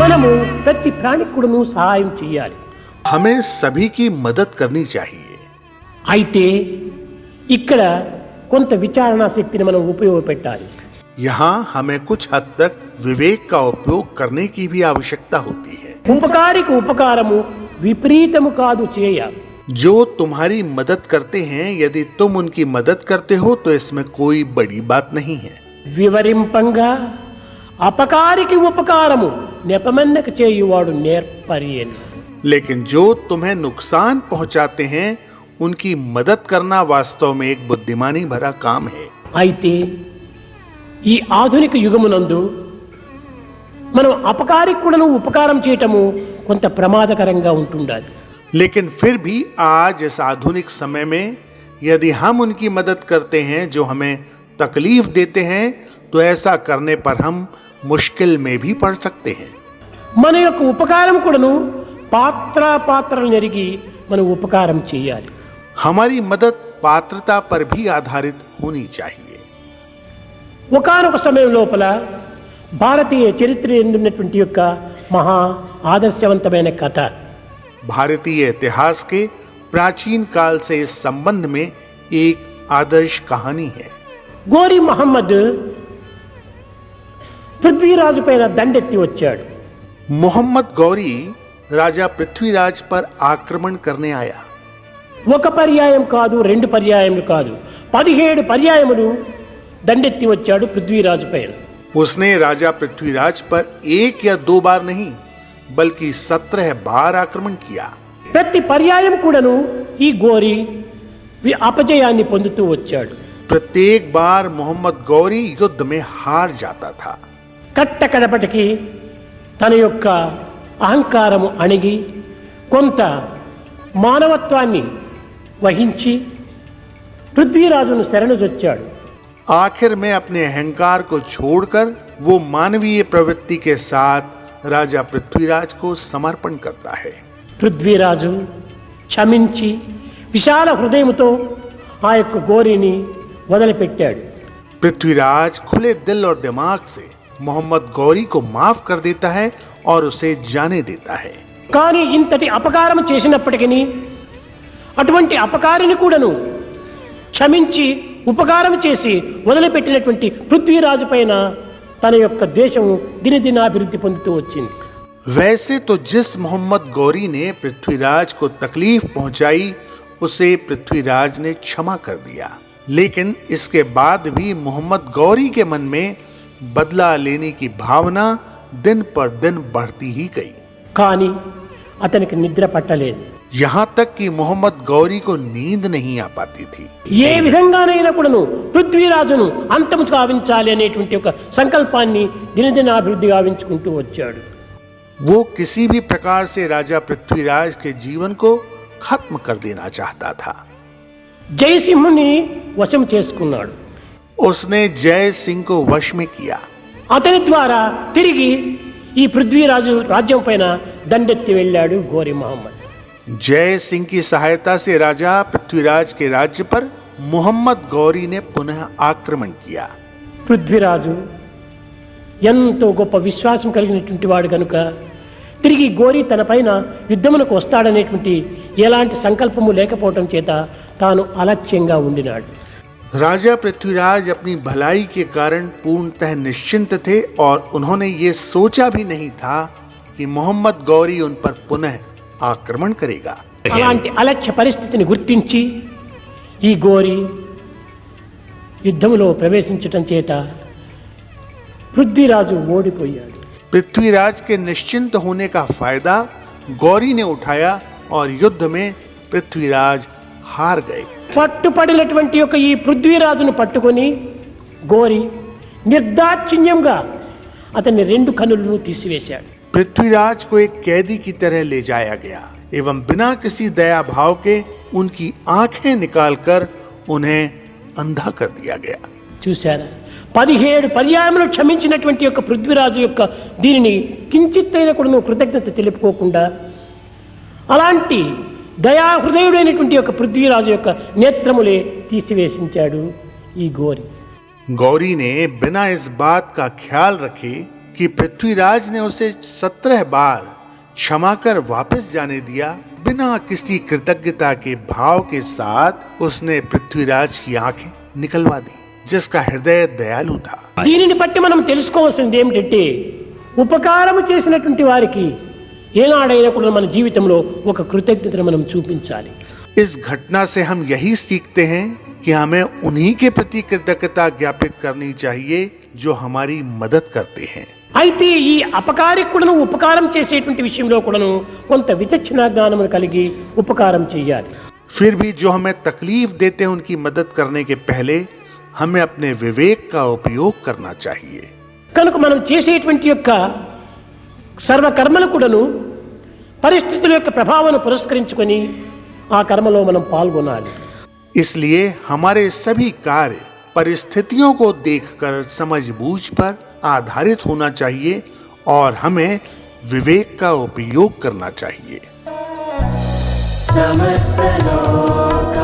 మనము ప్రతి ప్రాణికుడును సహాయం చేయాలి. हमें सभी की मदद करनी चाहिए. అయితే ఇక్కడ కొంత విచారణ శక్తిని మనం ఉపయోగపెట్టాలి. यहाँ हमें कुछ हद तक विवेक का उपयोग करने की भी आवश्यकता होती है. ఉపకారికి ఉపకారము విపరీతము కాదు చేయ. जो तुम्हारी मदद करते हैं, यदि तुम उनकी मदद करते हो तो इसमें कोई बड़ी बात नहीं है. వివరింపంగా అపకారికి ఉపకారము నెపమన్నక చేయువాడు నేర్పరియన్. लेकिन जो तुम्हें नुकसान पहुंचाते हैं उनकी मदद करना वास्तव में एक बुद्धिमानी भरा काम है. అయితే ఈ ఆధునిక యుగమునందు మనం అపకారికులను ఉపకారం చేయటము కొంత ప్రమాదకరంగా ఉంటుండాలి. लेकिन फिर भी आज इस आधुनिक समय में यदि हम उनकी मदद करते हैं जो हमें तकलीफ देते हैं, तो ऐसा करने पर हम मुश्किल में भी पड़ सकते हैं. మన యొక్క ఉపకారం కూడాను పాత్రలు నెరిగి మనం ఉపకారం చేయాలి. हमारी मदद पात्रता पर भी आधारित होनी चाहिए. ఒకానొక సమయం లోపల భారతీయ చరిత్ర ఉన్నటువంటి యొక్క మహా ఆదర్శవంతమైన కథ. भारतीय इतिहास के प्राचीन काल से इस संबंध में एक आदर्श कहानी है. గోరి మహమ్మద్ పృథ్వీరాజు పైన దండెత్తి వచ్చాడు. मोहम्मद गौरी राजा पृथ्वीराज पर आक्रमण करने आया. ఒక పర్యాయం కాదు, రెండు పర్యాయములు కాదు, 17 పర్యాయములు దండెత్తి వచ్చాడు పృథ్వీరాజు పైన. उसने राजा पृथ्वीराज पर एक या दो बार नहीं बल्कि 17 बार आक्रमण किया. ప్రతి పర్యాయం కూడాను ఈ గోరి అపజయాన్ని పొందుతూ వచ్చాడు. प्रत्येक बार मोहम्मद गौरी युद्ध में हार जाता था. కట్టకడపటికి తన యొక్క అహంకారము అణిగి కొంత మానవత్వాన్ని వహించి పృథ్వీరాజును శరణుజొచ్చాడు. आखिर में अपने अहंकार को छोड़कर वो मानवीय प्रवृत्ति के साथ राजा पृथ्वीराज को समर्पण करता है. పృథ్వీరాజు క్షమించి విశాల హృదయముతో ఆ యొక్క గోరిని వదిలిపెట్టాడు. पृथ्वीराज खुले दिल और दिमाग से मोहम्मद गौरी को माफ कर देता है और उसे जाने देता है. కానీ ఇంతటి అపకారం చేసినప్పటికీ అటువంటి అపకారిని కూడాను క్షమించి ఉపకారం చేసి వదిలిపెట్టినటువంటి పృథ్వీరాజు పైన తన యొక్క ద్వేషము దినదినాభివృద్ధి పొందుతూ వచ్చింది. वैसे तो जिस मोहम्मद गौरी ने पृथ्वीराज को तकलीफ पहुंचाई उसे पृथ्वीराज ने क्षमा कर दिया, लेकिन इसके बाद भी मोहम्मद गौरी के मन में बदला लेने की भावना दिन पर दिन बढ़ती ही गई. కానీ అతనికి నిద్ర పట్టలేదు. यहाँ तक कि मोहम्मद गौरी को नींद नहीं आ पाती थी. ఏ విధంగానైనా కూడాను పృథ్వీరాజును అంతము గావించాలి అనేటువంటి ఒక సంకల్పాన్ని దినదినాభివృద్ధి గావించుకుంటూ వచ్చాడు. वो किसी भी प्रकार से राजा पृथ्वीराज के जीवन को खत्म कर देना चाहता था. జయసింహుని వశం చేసుకున్నాడు. उसने जय सिंह को वश में किया. అతని ద్వారా తిరిగి ఈ పృథ్వీరాజు రాజ్యం పైన దండెత్తి వెళ్ళాడు గోరి మహమ్మద్. जय सिंह की सहायता से राजा पृथ्वीराज के राज्य पर मोहम्मद गौरी ने पुनः आक्रमण किया. పృథ్వీరాజు ఎంతో గొప్ప విశ్వాసం కలిగినటువంటి వాడు కనుక తిరిగి గోరి తన పైన యుద్ధమునకు వస్తాడనేటువంటి ఎలాంటి సంకల్పము లేకపోవటం చేత తాను అలక్ష్యంగా ఉండినాడు. राजा पृथ्वीराज अपनी भलाई के कारण पूर्णतः निश्चिंत थे और उन्होंने ये सोचा भी नहीं था कि मोहम्मद गौरी उन पर पुनः आक्रमण करेगा. అలాంటి అలక్ష్య పరిస్థితిని గుర్తించి ఈ గోరి యుద్ధములో ప్రవేశించటం చేత పృథ్వీరాజు ఓడిపోయాడు. पृथ्वीराज के निश्चिंत होने का फायदा गौरी ने उठाया और युद्ध में पृथ्वीराज हार गए. పట్టుపడినటువంటి యొక్క ఈ పృథ్వీరాజును పట్టుకొని గోరి నిర్దాక్షిణ్యంగా అతన్ని 2 కన్నులను తీసివేశాడు. पृथ्वीराज को एक कैदी की तरह ले जाया गया एवं बिना किसी दया भाव के उनकी आंखें निकालकर उन्हें अंधा कर दिया गया. చూశారా, 17 పర్యాయములు క్షమించినటువంటి యొక్క పృథ్వీరాజు యొక్క దీనిని కించిత్తైన కూడా కృతజ్ఞత తెలుపుకోకుండా అలాంటి దయా హృదయుడైనటువంటి యొక్క పృథ్వీరాజు యొక్క నేత్రములే తీసివేసించాడు ఈ గోరి. गौरी ने बिना इस बात का ख्याल रखे कि पृथ्वीराज ने उसे 17 बार क्षमा कर वापस जाने दिया। बिना किसी कृतज्ञता के भाव के साथ उसने पृथ्वीराज की आंखें निकलवा दी, जिसका हृदय दयालु था। దీనిని బట్టి మనం తెలుసుకోవాల్సింది ఏమిటంటే ఉపకారం చేసినటువంటి వారికి ఏనాడైనా కూడా మన జీవితంలో ఒక కృతజ్ఞతను మనం చూపించాలి। इस घटना से हम यही सीखते हैं कि हमें उन्हीं के प्रति कृतज्ञता ज्ञापित करनी चाहिए जो हमारी मदद करते हैं। అయితే ఈ అపకారికి కూడాను ఉపకారం చేసేటువంటి విషయంలో కూడాను కొంత విచక్షణ జ్ఞానం కలిగి ఉపకారం చేయాలి। फिर भी जो हमें तकलीफ देते हैं उनकी मदद करने के पहले हमें अपने विवेक का उपयोग करना चाहिए। కనుక మనం చేసేటువంటి యొక్క సర్వకర్మలు కూడాను పరిస్థితుల యొక్క ప్రభావాన్ని పురస్కరించుకొని ఆ కర్మలో మనం పాల్గొనాలి। इसलिए हमारे सभी कार्य परिस्थितियों को देखकर समझबूझ पर आधारित होना चाहिए और हमें विवेक का उपयोग करना चाहिए। समस्त लोक